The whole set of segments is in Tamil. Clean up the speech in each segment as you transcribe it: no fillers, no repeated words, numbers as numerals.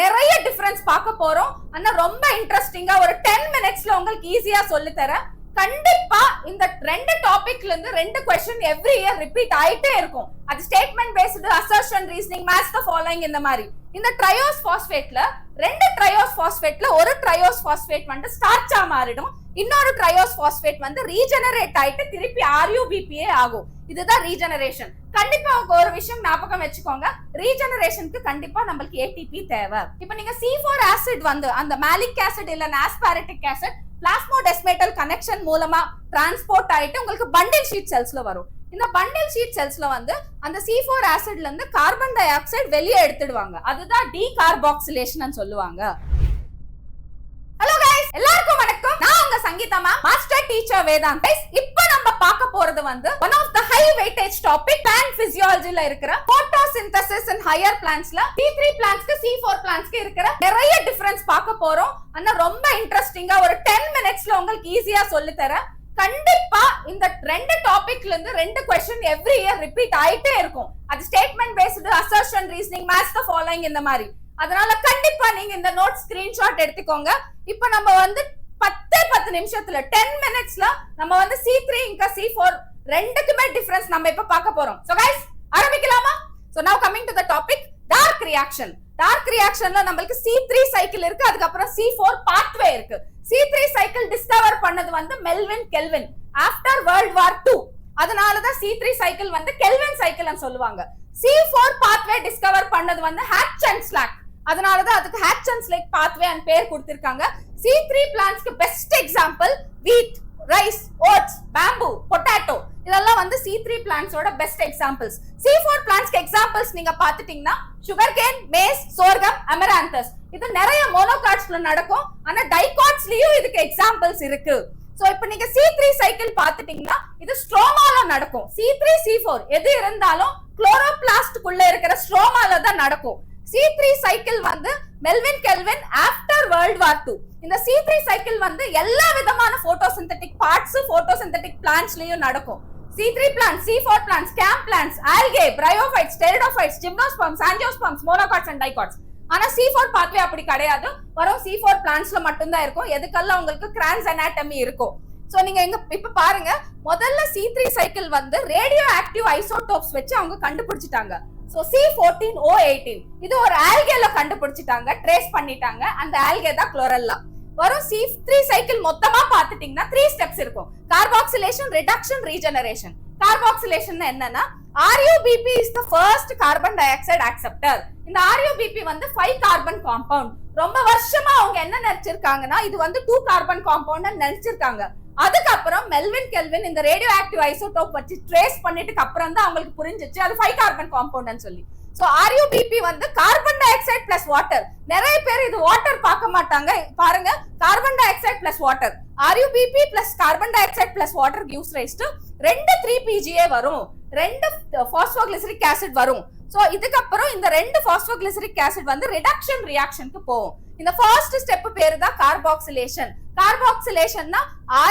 நிறைய டிஃபரன்ஸ் பார்க்க போறோம். ஆனா ரொம்ப இன்ட்ரெஸ்டிங்கா ஒரு 10 மினிட்ஸ்ல உங்களுக்கு ஈஸியா சொல்லி தரேன். கண்டிப்பா இந்த ரெண்டு டாபிக்ல இருந்து ரெண்டு क्वेश्चन எவ்ரி இயர் ரிப்பீட் ஆயிட்டே இருக்கும். அது statement based, assertion, reasoning, match the following இந்த மாதிரி. இந்த ட்ரையோஸ் பாஸ்பேட்ல ரெண்டு ட்ரையோஸ் பாஸ்பேட்ல ஒரு ட்ரையோஸ் பாஸ்பேட் வந்து ஸ்டார்ச்சா மாறிடும். இன்னொரு ட்ரையோஸ் பாஸ்பேட் வந்து ரீஜெனரேட் ஆயிட்டு திருப்பி RUBPA ஆகும். இதுதான் ரீஜெனரேஷன். கண்டிப்பா ஒரு விஷயம் ஞாபகம் வச்சுக்கோங்க, ரீஜெனரேஷனுக்கு கண்டிப்பா நம்மளுக்கு ATP தேவை. இப்போ நீங்க C4 ஆசிட் வந்து அந்த மேலிக் ஆசிட் இல்ல ஆஸ்பாரட்டிக் ஆசிட் பிளாஸ்மோடெஸ்மேட்டல் கனெக்ஷன் மூலமா டிரான்ஸ்போர்ட் ஆயிட்டு உங்களுக்கு பண்டில் ஷீட் செல்ஸ்ல வரும். இந்த பண்டில் ஷீட் செல்ஸ்ல வந்து அந்த C4 ஆசிட்ல இருந்து கார்பன் டை ஆக்சைடு வெளியே எடுத்துடுவாங்க. அதுதான் டீகார்பாக்சிலேஷன் சொல்லுவாங்க. ஹலோ गाइस, எல்லாருக்கும் வணக்கம். நான் உங்க Sangeetha ma'am, master teacher Vedant. இப்போ நம்ம பார்க்க போறது வந்து one of the high weightage topic plant physiologyல இருக்கிற photosynthesis in higher plantsல C3 plantsக்கு C4 plantsக்கு இருக்கிற நிறைய டிஃபரன்ஸ் பார்க்க போறோம். ஆனா ரொம்ப இன்ட்ரெஸ்டிங்கா ஒரு 10 மினிட்ஸ்ல உங்களுக்கு ஈஸியா சொல்லி தரேன். கண்டிப்பா இந்த ரெண்டு டாபிக்ல இருந்து ரெண்டு क्वेश्चन எவ்ரி இயர் ரிப்பீட் ஆயிட்டே இருக்கும். அது statement based, assertion, reasoning, match the following இந்த மாதிரி. அதனால கண்டிப்பா நீங்க இந்த நோட் ஸ்கிரீன்ஷாட் எடுத்துக்கோங்க. இப்போ நம்ம வந்து 10 நிமிஷத்துல 10 மினிட்ஸ்ல நம்ம வந்து C3 ఇంకా C4 ரெண்டுக்குமே டிஃபரன்ஸ் நம்ம இப்ப பார்க்க போறோம். சோ गाइस, ஆரம்பிக்கலாமா? So now coming to the topic dark reaction. Dark ரியாக்ஷன்ல நமக்கு C3 சைக்கிள் இருக்கு, அதுக்கு அப்புறம் C4 பாத்வே இருக்கு. C3 சைக்கிள் டிஸ்கவர் பண்ணது வந்து Melvin kelvin after world war 2. அதனால தான் C3 சைக்கிள் வந்து கெல்வின் சைக்கிள்னு சொல்லுவாங்க. C4 பாத்வே டிஸ்கவர் பண்ணது வந்து ஹேட்ச் அண்ட் ஸ்லாக். அதனால தான் அதுக்கு ஹேட்ச் அண்ட் ஸ்லாக் பாத்வே ன்னு பேர் கொடுத்திருக்காங்க. C3 பிளான்ட்ஸ்க்கு best example wheat, rice, oats, bamboo, potato இதெல்லாம் வந்து C3 பிளான்ட்ஸோட பெஸ்ட் எக்ஸாம்பிள்ஸ். C4 பிளான்ட்ஸ்க்கு எக்ஸாம்பிள்ஸ் நீங்க பாத்துட்டீங்கன்னா sugar cane, maize, sorghum, amaranthus. இது நிறைய மோனோகாட்ஸ்ல நடக்கும். ஆனா டைகாட்ஸ்லயும் இதுக்கு எக்ஸாம்பிள்ஸ் இருக்கு. சோ இப்போ நீங்க C3 சைக்கிள் பாத்துட்டீங்கன்னா இது ஸ்ட்ரோமால நடக்கும். C3 C4 எது இருந்தாலும் குளோரோபிளாஸ்டுக்குள்ள இருக்கிற ஸ்ட்ரோமால தான் நடக்கும். C3 சைக்கிள் வந்து Melvin kelvin after world war 2. இந்த C3 சைக்கிள் வந்து எல்லா விதமான போட்டோசிந்தெடிக் பார்ட்ஸ், போட்டோசிந்தெடிக் பிளான்ட்ஸ்லயும் நடக்கும். C3 பிளான்ட்ஸ், C4 பிளான்ட்ஸ், கேம்ப் plants, algae, bryophytes, pteridophytes, gymnosperms, angiosperms, monocots and dicots. ஆனா C4 பாத்வே அப்படி கிடையாது. வரும் C4 பிளான்ட்ஸ்ல மட்டும் தான் இருக்கும். எதுக்கெல்லாம் உங்களுக்கு கிரான்ஸ் அனாட்டமி இருக்கும். சோ நீங்க இப்ப பாருங்க, முதல்ல C3 சைக்கிள் வந்து ரேடியோ ஆக்டிவ் ஐசோடோப்ஸ் வச்சு அவங்க கண்டுபிடிச்சிட்டாங்க. சோ C14O18 இது ஒரு ஆல்கேல கண்டுபிடிச்சிட்டாங்க, ட்ரேஸ் பண்ணிட்டாங்க. அந்த ஆல்கே தான் குளோரெல்லா. வரும் C3 சைக்கிள் மொத்தமா பாத்துட்டீங்கன்னா 3 ஸ்டெப்ஸ் இருக்கும். Carboxylation, reduction, regeneration. கார்பாக்சிலேஷன் என்னன்னா RUBP is the first carbon dioxide acceptor. இந்த RUBP வந்து 5 கார்பன் காம்பவுண்ட். ரொம்ப வருஷமா அவங்க என்ன நினைச்சிருக்காங்கன்னா இது வந்து 2 கார்பன் காம்பவுண்ட் நினைச்சிருக்காங்க. அதுக்கப்புறம் மெல்வின் கெல்வின் இந்த ரேடியோ ஆக்டிவ் ஐசோடோப் வச்சு ட்ரேஸ் பண்ணிட்டு அப்புறம் தான் அவங்களுக்கு புரிஞ்சிச்சு அது 5 கார்பன் காம்பவுண்ட் சொல்லி. சோ RUBP வந்து carbon dioxide plus water. நிறைய பேர் இது வாட்டர் பார்க்க மாட்டாங்க. பாருங்க, carbon dioxide plus water, RUBP plus carbon dioxide plus water gives rise to 2 3PGA வரும், 2 பாஸ்போகிளிசரிக் ஆசிட் வரும். சோ இதுக்கு அப்புறம் இந்த 2 பாஸ்போகிளிசரிக் ஆசிட் வந்து ரிடக்ஷன் ரியாக்ஷனுக்கு போகும். இந்த ஃபர்ஸ்ட் ஸ்டெப் பேரு தான் carboxylation. கார்பாக்சிலேஷன்னா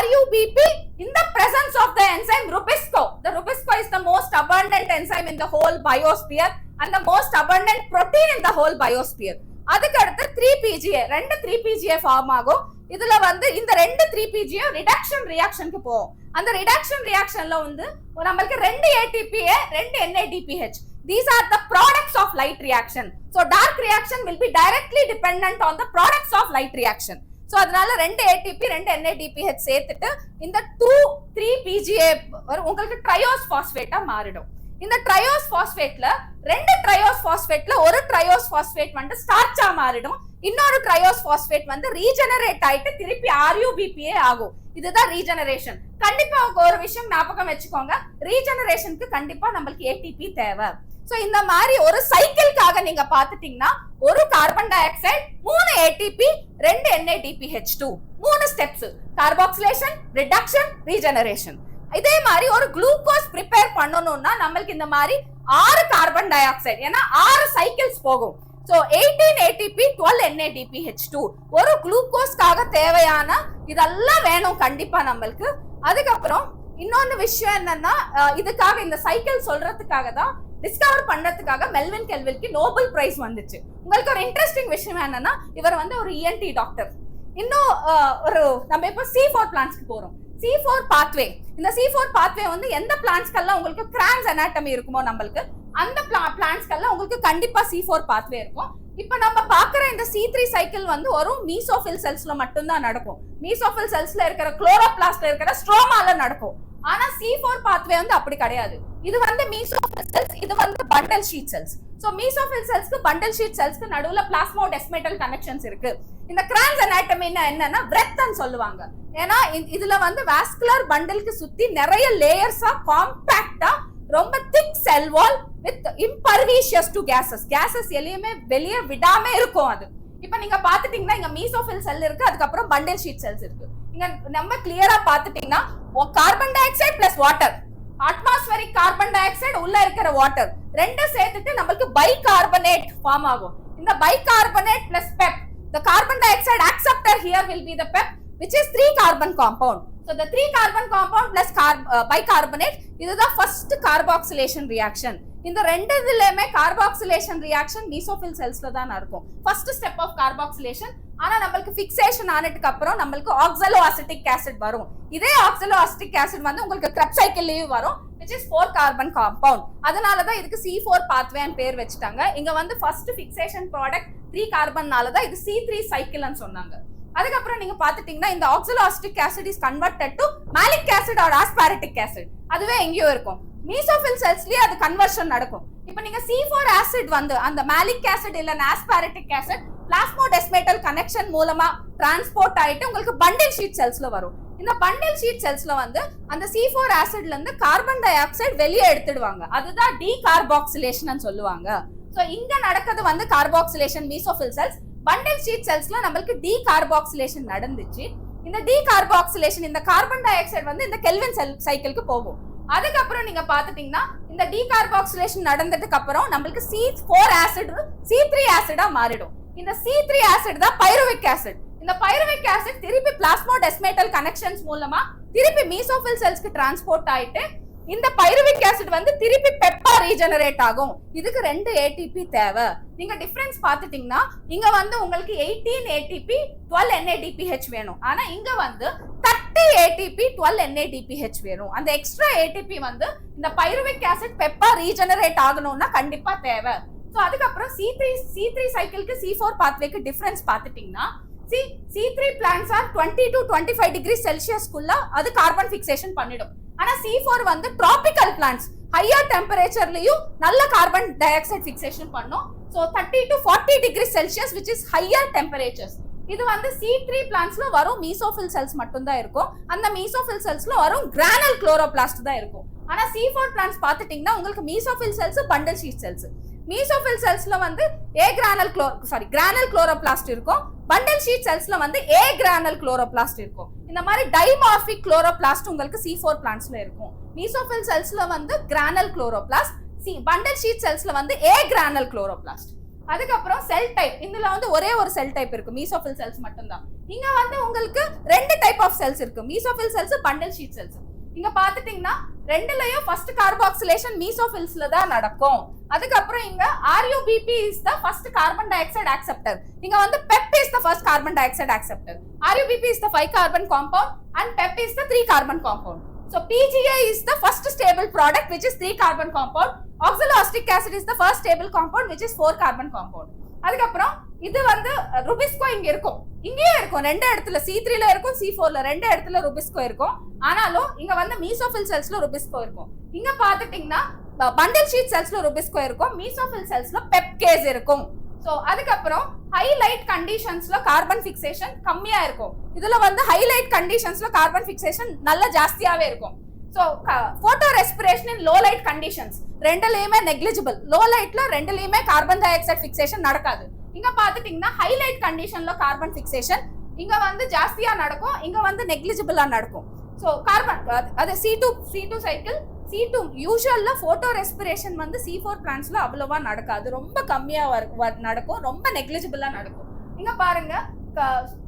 RUBP in the presence of the enzyme Rubisco. The Rubisco is the most abundant enzyme in the whole biosphere and the most abundant protein in the whole biosphere. அதுக்கு அடுத்து 3PGA, 2 3PGA ஃபார்ம் ஆகும். இதுல வந்து இந்த 2 3PGA ரிடக்ஷன் ரியாக்ஷனுக்கு போகும். அந்த ரிடக்ஷன் ரியாக்ஷன்ல வந்து நமக்கு 2 ATPA, 2 NADPH. These are the products of light reaction. So dark reaction will be directly dependent on the products of light reaction. So அதனால 2 ATP, 2 NADPH சேர்த்துட்டு இந்த 2 3PGA உங்களுக்கு ட்ரையோஸ் பாஸ்பேட்டா மாறிடும். இந்த ட்ரையோஸ் பாஸ்பேட்ல 2 ட்ரையோஸ் பாஸ்பேட்ல ஒரு ட்ரையோஸ் பாஸ்பேட் வந்து ஸ்டார்ச்சா மாறிடும். இன்னொரு ட்ரையோஸ் பாஸ்பேட் வந்து ரீஜெனரேட் ஆயிட்டு திருப்பி RUBPA ஆகும். இதுதான் ரீஜெனரேஷன். கண்டிப்பா ஒரு விஷயம் ஞாபகம் வச்சுக்கோங்க, ரீஜெனரேஷனுக்கு கண்டிப்பா நம்மளுக்கு ATP தேவை. சோ இந்த மாதிரி ஒரு சைக்கிள்காக நீங்க பாத்துட்டீங்கன்னா ஒரு carbon di oxide, 3 ATP, 2 NADPH2, 3 steps: carboxylation, reduction, regeneration. இதே மாதிரி ஒரு குளுக்கோஸ் ப்ரிப்பேர் பண்ணனும்னா நமக்கு இந்த மாதிரி 6 கார்பன் டை ஆக்சைடு, ஏன்னா 6 சைக்கிள்ஸ் போகும். சோ 18 ATP, 12 NADPH2 ஒரு குளுக்கோஸ்க்காக தேவையான இதெல்லாம் வேணும் கண்டிப்பா நம்மளுக்கு. அதுக்கப்புறம் இன்னொன்னு விஷயம் என்னன்னா இதுக்காக இந்த சைக்கிள் சொல்றதுக்காக தான் டிஸ்கவர் பண்றதுக்காக மெல்வின் கெல்வினுக்கு நோபல் பிரைஸ் வந்துச்சு. உங்களுக்கு ஒரு இன்ட்ரெஸ்டிங் விஷயம் என்னன்னா, இவர் வந்து ஒரு இஎன்டி டாக்டர். இன்னும் ஒரு நம்ம இப்போ C4 பிளான்ஸ்க்கு போறோம். C4 பாத்வே, இந்த C4 பாத்வே வந்து எந்த பிளான்ஸ்க்கெல்லாம் உங்களுக்கு கிரான்ஸ் அனாட்டமி இருக்குமோ நம்மளுக்கு அந்த பிளான்ஸ்க்கெல்லாம் உங்களுக்கு கண்டிப்பா C4 பாத்வே இருக்கும். இப்ப நம்ம பாக்குற இந்த C3 சைக்கிள் வந்து ஒரு மீசோஃபில் செல்ஸ்ல மட்டும்தான் நடக்கும். மீசோஃபில் செல்ஸ்ல இருக்கிற குளோரோபிளாஸ்ட்ல இருக்கிற ஸ்ட்ரோமால நடக்கும். ஆனா C4 பாத்வே வந்து அப்படி கிடையாது. இது வந்து மீசோஃபில் செல்ஸ், இது வந்து bundle sheath cells. So mesophyll செல்ஸ்க்கு பண்டல் ஷீட் செல்ஸ்க்கு நடுவுல பிளாஸ்மோடெஸ்மேட்டல் கனெக்ஷன்ஸ் இருக்கு. இந்த கிரான்ஸ் அனாட்டமின்னா என்னன்னா பிரெத்ன்னு சொல்லுவாங்க. ஏன்னா இதுல வந்து வாஸ்குலர் பண்டலுக்கு சுத்தி நிறைய லேயர்ஸா காம்பாக்டா ரொம்ப திக் செல் வால் வித் இம்பர்விஷியஸ் டு கேசஸ் எதையுமே வெளியே விடாம இருக்கும். அது இப்ப நீங்க பாத்துட்டீங்கன்னா இங்க மீசோஃபில் செல் இருக்கு, அதுக்கப்புறம் பண்டல் ஷீட் செல்ஸ் இருக்கு. இங்க நம்ம கிளியரா பாத்துட்டீங்கன்னா carbon dioxide plus water, atmospheric carbon di oxide உள்ள இருக்கிற வாட்டர் ரெண்டும் சேர்த்துட்டு நமக்கு பைகார்பனேட் ஃபார்ம் ஆகும். இந்த bicarbonate plus Pep, the carbon dioxide acceptor here will be the PEP, which is 3 carbon compound. So the 3 carbon compound plus bicarbonate, this is the first carboxylation reaction. இந்த ரெண்டு இதுலயுமே கார்பாக்சிலேஷன் ரியாக்ஷன் மீசோஃபில் செல்ஸ்ல தான் நடக்கும். First step of carboxylation. ஆனா நம்மளுக்கு ஃபிக்சேஷன் ஆனதுக்கு அப்புறம் நம்மளுக்கு ஆக்சலோஅசிட்டிக் ஆசிட் வரும். இதே ஆக்சலோஅசிட்டிக் ஆசிட் வந்து உங்களுக்கு கிரெப்ஸ் சைக்கிள்லயும் வரும், which is 4 carbon compound. அதனால தான் இதுக்கு C4 pathway ன்னு பேர் வச்சிட்டாங்க. இங்க வந்து ஃபர்ஸ்ட் ஃபிக்சேஷன் ப்ராடக்ட் 3 கார்பன்னால தான் இது C3 சைக்கிள்னு சொன்னாங்க. அதுக்கப்புறம் நீங்க பாத்துட்டீங்கன்னா இந்த oxaloacetic acid is converted to malic acid or aspartic acid. அதுவே எங்கேயோ இருக்கும். மீசோஃபில் செல்ஸ்லயே அது கன்வர்ஷன் நடக்கும். இப்போ நீங்க C4 ஆசிட் வந்து அந்த மாலிக் ஆசிட் இல்ல ஆஸ்பாரட்டிக் ஆசிட் பிளாஸ்மோடெஸ்மேட்டல் கனெக்ஷன் மூலமா டிரான்ஸ்போர்ட் ஆயிட்டு உங்களுக்கு பண்டில் ஷீட் செல்ஸ்ல வரும். இந்த பண்டில் ஷீட் செல்ஸ்ல வந்து அந்த C4 ஆசிட்ல இருந்து கார்பன் டை ஆக்சைடு வெளியே எடுத்துடுவாங்க. அதுதான் டீகார்பாக்சிலேஷன் சொல்லுவாங்க. சோ இங்க நடக்கிறது வந்து carboxylation mesophyll cells. Bundle sheath செல்ஸ்ல நம்மளுக்கு டீகார்பாக்சிலேஷன் நடந்துச்சு. இந்த டீகார்பாக்சிலேஷன் இந்த கார்பன் டை ஆக்சைடு வந்து இந்த கெல்வின் சைக்கிளுக்கு போகும். அதுக்கப்புறம் நீங்க பாத்துட்டீங்கன்னா இந்த டீகார்பாக்சிலேஷன் நடந்ததுக்கு அப்புறம் நம்மளுக்கு C4 ஆசிட் C3 ஆசிடா மாறிடும். இந்த C3 ஆசிட் தான் பைருவிக் ஆசிட். இந்த பைருவிக் ஆசிட் திருப்பி பிளாஸ்மோடெஸ்மேட்டல் கனெக்ஷன்ஸ் மூலமா திருப்பி மீசோஃபில் செல்ஸ்க்கு டிரான்ஸ்போர்ட் ஆயிட்டு இந்த பைருவிக் ஆசிட் வந்து திருப்பி பெப்பா ரீஜெனரேட் ஆகும். இதுக்கு 2 ATP தேவை. நீங்க டிஃபரன்ஸ் பாத்துட்டீங்கன்னா இங்க வந்து உங்களுக்கு 18 ATP 12 NADPH வேணும். ஆனா இங்க வந்து 30 ATP 12 NADPH வேணும். அந்த எக்ஸ்ட்ரா ATP வந்து இந்த பைருவிக் ஆசிட் பெப்பா ரீஜெனரேட் ஆகணும்னா கண்டிப்பா தேவை. சோ அதுக்கப்புறம் C3 சைக்கிளுக்கு C4 பாத்வேக்கு டிஃபரன்ஸ் பாத்துட்டீங்கன்னா C3 plants are 20 to 25 degrees Celsius குள்ள அது கார்பன் ஃபிக்சேஷன் பண்ணிடும். ஆனா C4 வந்து டிராபிக்கல் பிளான்ட்ஸ் ஹையர் டெம்பரேச்சர்லயும் நல்ல கார்பன் டை ஆக்சைடு ஃபிக்சேஷன் பண்ணும். So 30 to 40 degrees Celsius which is higher temperatures. இது வந்து C3 பிளான்ட்ஸ்ல வரும் மீசோஃபில் செல்ஸ் மட்டும் தான் இருக்கும். அந்த மீசோஃபில் செல்ஸ்ல வரும் கிரானல் குளோரோபிளாஸ்ட் தான் இருக்கும். ஆனா C4 பிளான்ட்ஸ் பாத்துட்டீங்கன்னா உங்களுக்கு mesophyll cells bundle sheath cells. Mesophyll செல்ஸ்ல வந்து கிரானல் குளோரோபிளாஸ்ட் இருக்கும். பண்டல் ஷீட் செல்ஸ்ல வந்து A கிரானல் குளோரோபிளாஸ்ட் இருக்கும். இந்த மாதிரி டைமார்பிக் குளோரோபிளாஸ்ட் உங்களுக்கு C4 பிளான்ட்ஸ்ல இருக்கும். மீசோஃபில் செல்ஸ்ல வந்து கிரானல் குளோரோபிளாஸ்ட், பண்டல் ஷீட் செல்ஸ்ல வந்து A கிரானல் குளோரோபிளாஸ்ட். அதுக்கப்புறம் செல் டைப், இதுல வந்து ஒரே ஒரு செல் டைப் இருக்கு, மீசோஃபில் செல்ஸ் மட்டும்தான். இங்க வந்து உங்களுக்கு 2 டைப் ஆஃப் செல்ஸ் இருக்கு, mesophyll cells bundle sheath cells. இங்க பாத்துட்டீங்கன்னா ரெண்டுலயும் ஃபர்ஸ்ட் கார்பாக்சிலேஷன் மீசோஃபில்ஸ்ல தான் நடக்கும். அதுக்கப்புறம் இங்க RUBP is the first carbon dioxide acceptor. இங்க வந்து PEP is the first carbon dioxide acceptor. RUBP is the 5 carbon compound and PEP is the 3 carbon compound. So PGA is the first stable product which is 3 carbon compound. Oxaloacetic acid is the first stable compound which is 4 carbon compound. அதுக்கப்புறம் இது வந்து ருபிஸ்கோ இங்க இருக்கும், இங்கேயே இருக்கும், 2 இடத்துல C3 ல இருக்கும், C4 ல 2 இடத்துல ருபிஸ்கோ இருக்கும். ஆனாலும் இங்க வந்து மீசோஃபில் செல்ஸ்ல ருபிஸ்கோ இருக்கும். இங்க பாத்துட்டீங்கன்னா பண்டல் ஷீட் செல்ஸ்ல ருபிஸ்கோ இருக்கும், மீசோஃபில் செல்ஸ்ல பெப்கேஸ் இருக்கும். சோ அதுக்கப்புறம் ஹைலைட் கண்டிஷன்ஸ்ல கார்பன் ஃபிக்சேஷன் கம்மியா இருக்கும். இதுல வந்து ஹைலைட் கண்டிஷன்ஸ்ல கார்பன் ஃபிக்சேஷன் நல்ல ஜாஸ்தியாவே இருக்கும். So photorespiration in low light conditions ரெண்டுலயுமே நெக்லிஜிபிள். லோ லைட்ல ரெண்டுலயுமே கார்பன் டை ஆக்சைடு ஃபிக்சேஷன் நடக்காது. இங்க பாத்துட்டீங்கன்னா ஹைலைட் கண்டிஷன்ல கார்பன் ஃபிக்சேஷன் இங்க வந்து ஜாஸ்தியா நடக்கும், இங்க வந்து நெக்லிஜிபிளா நடக்கும். சோ கார்பன் அது C2 cycle. C2 யூசுவல்ல photo respiration வந்து C4 பிளான்ட்ஸ்ல அவ்வளவா நடக்காது, ரொம்ப கம்மியா நடக்கும், ரொம்ப நெக்லிஜிபிளா நடக்கும். இங்க பாருங்க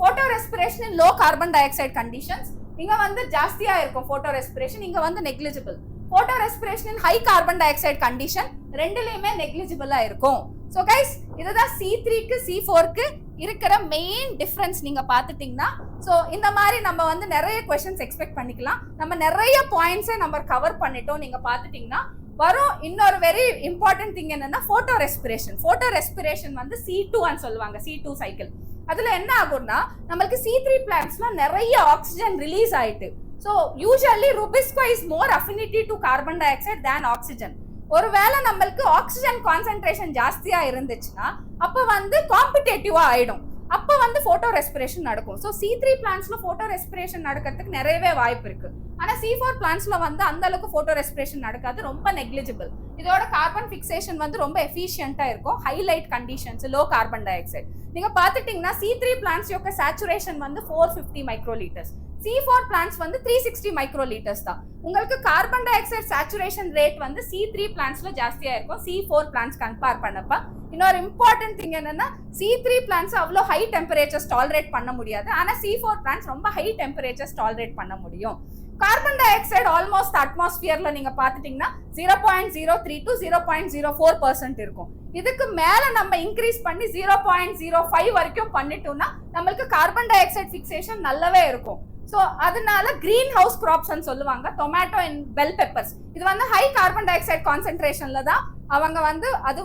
photorespiration in low carbon dioxide conditions இங்க வந்து ஜாஸ்தியா இருக்கும் போட்டோ ரெஸ்பிரேஷன், இங்க வந்து negligible. Photorespiration in high carbon dioxide condition ரெண்டுலயுமே நெக்லிஜிபிளா இருக்கும். ஸோ கைஸ் இதுதான் C3க்கு C4க்கு இருக்கிற மெயின் டிஃபரன்ஸ் நீங்க பாத்துட்டீங்கன்னா. ஸோ இந்த மாதிரி நம்ம வந்து நிறைய கொஸ்டின்ஸ் எக்ஸ்பெக்ட் பண்ணிக்கலாம். நம்ம நிறைய பாயிண்ட்ஸை நம்ம கவர் பண்ணிட்டோம். நீங்க பாத்துட்டீங்கன்னா வரும் இன்னொரு வெரி இம்பார்ட்டன்ட் திங் என்னன்னா போட்டோ ரெஸ்பிரேஷன். போட்டோ ரெஸ்பிரேஷன் வந்து C2 ன்னு சொல்லுவாங்க, C2 சைக்கிள். அதுல என்ன ஆகும்னா நம்மளுக்கு C3 பிளான்ட்ஸ்ல நிறைய ஆக்சிஜன் ரிலீஸ் ஆயிட்டு. So usually rubisco is more affinity to carbon dioxide than oxygen. ஒருவேளை நம்மளுக்கு ஆக்சிஜன் கான்சென்ட்ரேஷன் ஜாஸ்தியா இருந்துச்சுன்னா அப்ப வந்து காம்படிட்டிவா ஆயிடும். அப்ப வந்து போட்டோ ரெஸ்பிரேஷன் நடக்கும். ஸோ C3 பிளான்ட்ஸ்ல போட்டோ ரெஸ்பிரேஷன் நடக்கிறதுக்கு நிறையவே வாய்ப்பு இருக்கு. ஆனா C4 பிளான்ட்ஸ்ல வந்து அந்த அளவுக்கு போட்டோ ரெஸ்பிரேஷன் நடக்காது, ரொம்ப நெக்லிஜிபிள். இதோட கார்பன் பிக்சேஷன் வந்து ரொம்ப எஃபிஷியன்ட்டா இருக்கும். Highlight conditions, low carbon di oxide. நீங்க பாத்துட்டீங்கன்னா C3 பிளான்ட்ஸ் யோட சேச்சுரேஷன் வந்து 450 மைக்ரோலீட்டர்ஸ், C4 பிளான்ட்ஸ் வந்து 360 மைக்ரோலீட்டர்ஸ் தான். உங்களுக்கு carbon di oxide saturation rate வந்து C3 பிளான்ட்ஸ்ல ஜாஸ்தியா இருக்கும் C4 பிளான்ட்ஸ் கம்பேர் பண்ணப்ப. இன்னொரு இம்பார்ட்டன்ட் திங் என்னன்னா C3 பிளான்ட்ஸ் அவ்வளோ ஹை டெம்பரேச்சர்ஸ் டாலரேட் பண்ண முடியாது. ஆனா C4 பிளான்ட்ஸ் ரொம்ப ஹை டெம்பரேச்சர்ஸ் டாலரேட் பண்ண முடியும். கார்பன் டை ஆக்சைடு ஆல்மோஸ்ட் அட்மாஸ்பியர்ல நீங்க பாத்துட்டீங்கன்னா 0.03 to 0.04% இருக்கும். இதுக்கு மேல நம்ம இன்க்ரீஸ் பண்ணி 0.05 வரைக்கும் பண்ணிட்டோம்னா நம்மளுக்கு கார்பன் டை ஆக்சைடு பிக்சேஷன் நல்லாவே இருக்கும். ஸோ அதனால கிரீன் ஹவுஸ் கிராப்ஸ் சொல்லுவாங்க, டொமேட்டோ அண்ட் பெல் பெப்பர்ஸ். இது வந்து ஹை கார்பன் டை ஆக்சைடு கான்சென்ட்ரேஷன்ல தான் அவங்க வந்து அது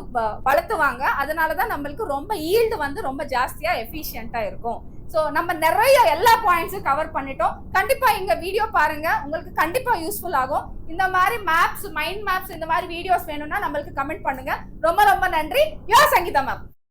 வளர்த்துவாங்க. அதனாலதான் நம்மளுக்கு ரொம்ப ஈல்டு வந்து ரொம்ப ஜாஸ்தியா எஃபிஷியன்ட்டா இருக்கும். ஸோ நம்ம நிறைய எல்லா பாயிண்ட்ஸும் கவர் பண்ணிட்டோம். கண்டிப்பா இங்க வீடியோ பாருங்க, உங்களுக்கு கண்டிப்பா யூஸ்ஃபுல் ஆகும். இந்த மாதிரி மேப்ஸ், மைண்ட் மேப்ஸ், இந்த மாதிரி வீடியோஸ் வேணும்னா நம்மளுக்கு கமெண்ட் பண்ணுங்க. ரொம்ப ரொம்ப நன்றி. யோ சங்கீதா மேம்.